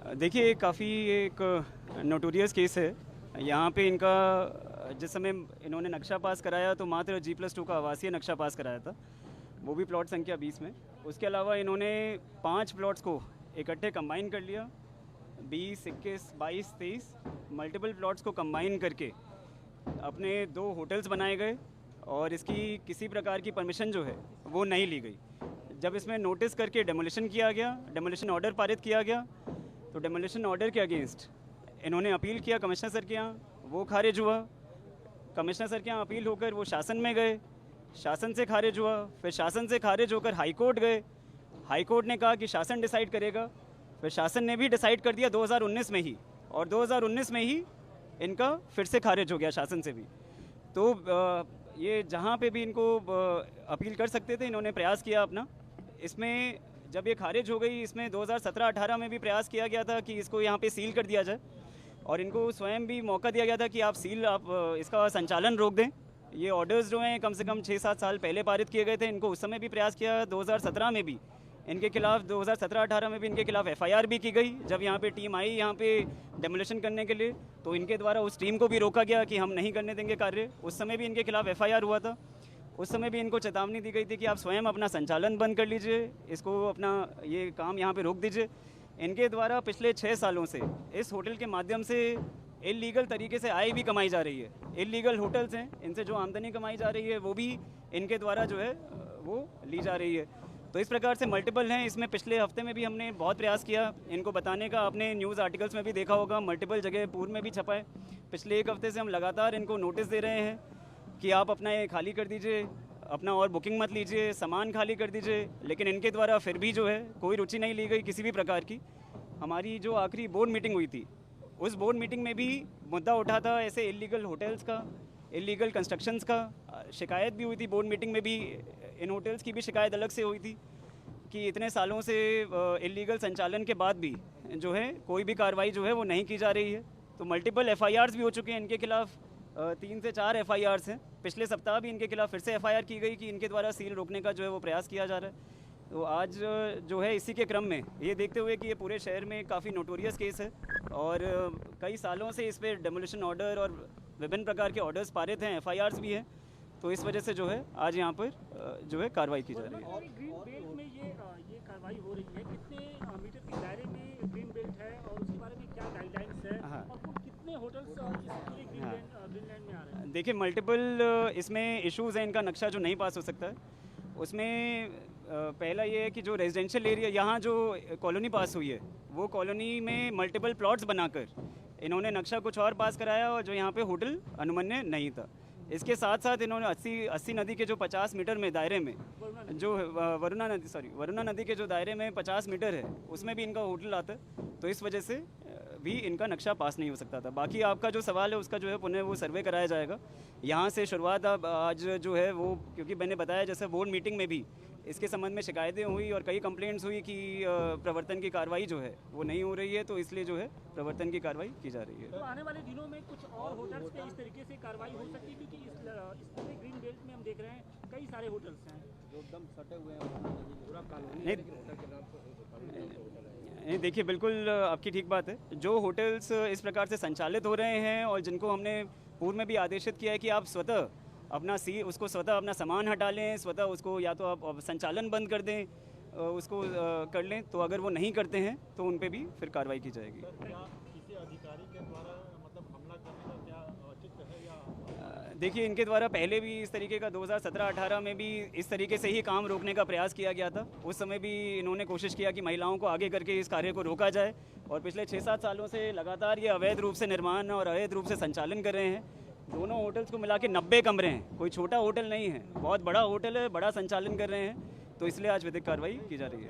देखिए काफ़ी एक नोटोरियस केस है। यहाँ पे इनका जिस समय इन्होंने नक्शा पास कराया तो मात्र G+2 का आवासीय नक्शा पास कराया था, वो भी प्लॉट संख्या 20 में। उसके अलावा इन्होंने 5 प्लॉट्स को इकट्ठे कंबाइन कर लिया, 20, 21, 22, 23 मल्टीपल प्लॉट्स को कंबाइन करके अपने 2 होटल्स बनाए गए और इसकी किसी प्रकार की परमिशन जो है वो नहीं ली गई। जब इसमें नोटिस करके डेमोलिशन किया गया, डेमोलिशन ऑर्डर पारित किया गया, तो डेमोलिशन ऑर्डर के अगेंस्ट इन्होंने अपील किया कमिश्नर सर के यहाँ, वो खारिज हुआ। कमिश्नर सर के यहाँ अपील होकर वो शासन में गए, शासन से खारिज हुआ, फिर शासन से खारिज होकर हाई कोर्ट गए। हाई कोर्ट ने कहा कि शासन डिसाइड करेगा, फिर शासन ने भी डिसाइड कर दिया 2019 में ही, और 2019 में ही इनका फिर से खारिज हो गया शासन से भी। तो ये जहाँ पे भी इनको अपील कर सकते थे इन्होंने प्रयास किया अपना। इसमें जब ये खारिज हो गई, इसमें 2017-18 में भी प्रयास किया गया था कि इसको यहाँ पे सील कर दिया जाए, और इनको स्वयं भी मौका दिया गया था कि आप इसका संचालन रोक दें। ये ऑर्डर्स जो हैं कम से कम 6-7 साल पहले पारित किए गए थे। इनको उस समय भी प्रयास किया, 2017 में भी इनके खिलाफ, 2017-18 में भी इनके खिलाफ FIR भी की गई। जब यहाँ पे टीम आई यहाँ पे डेमोलिशन करने के लिए, तो इनके द्वारा उस टीम को भी रोका गया कि हम नहीं करने देंगे कार्य। उस समय भी इनके खिलाफ FIR हुआ था। उस समय भी इनको चेतावनी दी गई थी कि आप स्वयं अपना संचालन बंद कर लीजिए, इसको अपना ये काम यहाँ पे रोक दीजिए। इनके द्वारा पिछले 6 सालों से इस होटल के माध्यम से इलीगल तरीके से आय भी कमाई जा रही है। इलीगल होटल्स हैं, इनसे जो आमदनी कमाई जा रही है वो भी इनके द्वारा जो है वो ली जा रही है। तो इस प्रकार से मल्टीपल हैं। इसमें पिछले हफ्ते में भी हमने बहुत प्रयास किया इनको बताने का, आपने न्यूज़ आर्टिकल्स में भी देखा होगा, मल्टीपल जगह पूर्व में भी छपा है। पिछले 1 हफ्ते से हम लगातार इनको नोटिस दे रहे हैं कि आप अपना ये खाली कर दीजिए, अपना और बुकिंग मत लीजिए, सामान खाली कर दीजिए, लेकिन इनके द्वारा फिर भी जो है कोई रुचि नहीं ली गई किसी भी प्रकार की। हमारी जो आखिरी बोर्ड मीटिंग हुई थी, उस बोर्ड मीटिंग में भी मुद्दा उठा था ऐसे इलीगल होटल्स का, इलीगल कंस्ट्रक्शंस का। शिकायत भी हुई थी बोर्ड मीटिंग में भी, इन होटल्स की भी शिकायत अलग से हुई थी कि इतने सालों से इलीगल संचालन के बाद भी जो है कोई भी कार्रवाई जो है वो नहीं की जा रही है। तो मल्टीपल FIRs भी हो चुके हैं इनके खिलाफ, 3 से 4 FIRs हैं। पिछले सप्ताह भी इनके खिलाफ फिर से FIR की गई कि इनके द्वारा सील रोकने का जो है वो प्रयास किया जा रहा है। तो आज जो है इसी के क्रम में ये देखते हुए कि ये पूरे शहर में काफ़ी नोटोरियस केस है और कई सालों से इस पर डेमोलिशन ऑर्डर और विभिन्न प्रकार के ऑर्डर्स पारित हैं, FIRs भी हैं, तो इस वजह से जो है आज यहाँ पर जो है कार्रवाई की जा रही है। और ग्रीन बेल्ट में ये कार्रवाई हो रही है, कितने मीटर के दायरे में ग्रीन बेल्ट है और उसके बारे में क्या गाइडलाइंस है, और कुल कितने होटल्स इसके लिए ग्रीन लैंड में आ रहे हैं? देखिए मल्टीपल इसमें इश्यूज़ हैं। इनका नक्शा जो नहीं पास हो सकता है उसमें पहला ये है कि जो रेजिडेंशियल एरिया यहाँ जो कॉलोनी पास हुई है, वो कॉलोनी में मल्टीपल प्लॉट्स बनाकर इन्होंने नक्शा कुछ और पास कराया और जो यहाँ पे होटल अनुमन्य नहीं था। इसके साथ साथ इन्होंने 80 नदी के जो 50 मीटर में दायरे में जो वरुणा नदी के जो दायरे में 50 मीटर है उसमें भी इनका होटल आता है, तो इस वजह से भी इनका नक्शा पास नहीं हो सकता था। बाकी आपका जो सवाल है उसका जो है पुनः वो सर्वे कराया जाएगा। यहाँ से शुरुआत अब आज जो है वो, क्योंकि मैंने बताया जैसे बोर्ड मीटिंग में भी इसके संबंध में शिकायतें हुई और कई कंप्लेंट्स हुई कि प्रवर्तन की कार्रवाई जो है वो नहीं हो रही है, तो इसलिए जो है प्रवर्तन की कार्रवाई की जा रही है। तो आने वाले दिनों में कुछ और होटल्स पे इस तरीके से कार्रवाई हो सकती है, क्योंकि इस पूरे ग्रीन बेल्ट में हम देख रहे हैं कई सारे होटल्स हैं जो एकदम सटे हुए हैं, पूरा कॉलोनी। नहीं देखिए बिल्कुल आपकी ठीक बात है। जो होटल्स इस प्रकार से संचालित हो रहे हैं और जिनको हमने पूर्व में भी आदेशित किया है कि आप स्वतः अपना सामान हटा लें, स्वतः उसको या तो आप संचालन बंद कर दें, उसको कर लें, तो अगर वो नहीं करते हैं तो उन पे भी फिर कार्रवाई की जाएगी। किसी अधिकारी के द्वारा मतलब हमला करने का क्या औचित्य है या? देखिए इनके द्वारा पहले भी इस तरीके का 2017-18 में भी इस तरीके से ही काम रोकने का प्रयास किया गया था। उस समय भी इन्होंने कोशिश किया कि महिलाओं को आगे करके इस कार्य को रोका जाए, और पिछले 6-7 सालों से लगातार ये अवैध रूप से निर्माण और अवैध रूप से संचालन कर रहे हैं। दोनों होटल्स को मिला के 90 कमरे हैं, कोई छोटा होटल नहीं है, बहुत बड़ा होटल है, बड़ा संचालन कर रहे हैं, तो इसलिए आज विधिक कार्रवाई की जा रही है।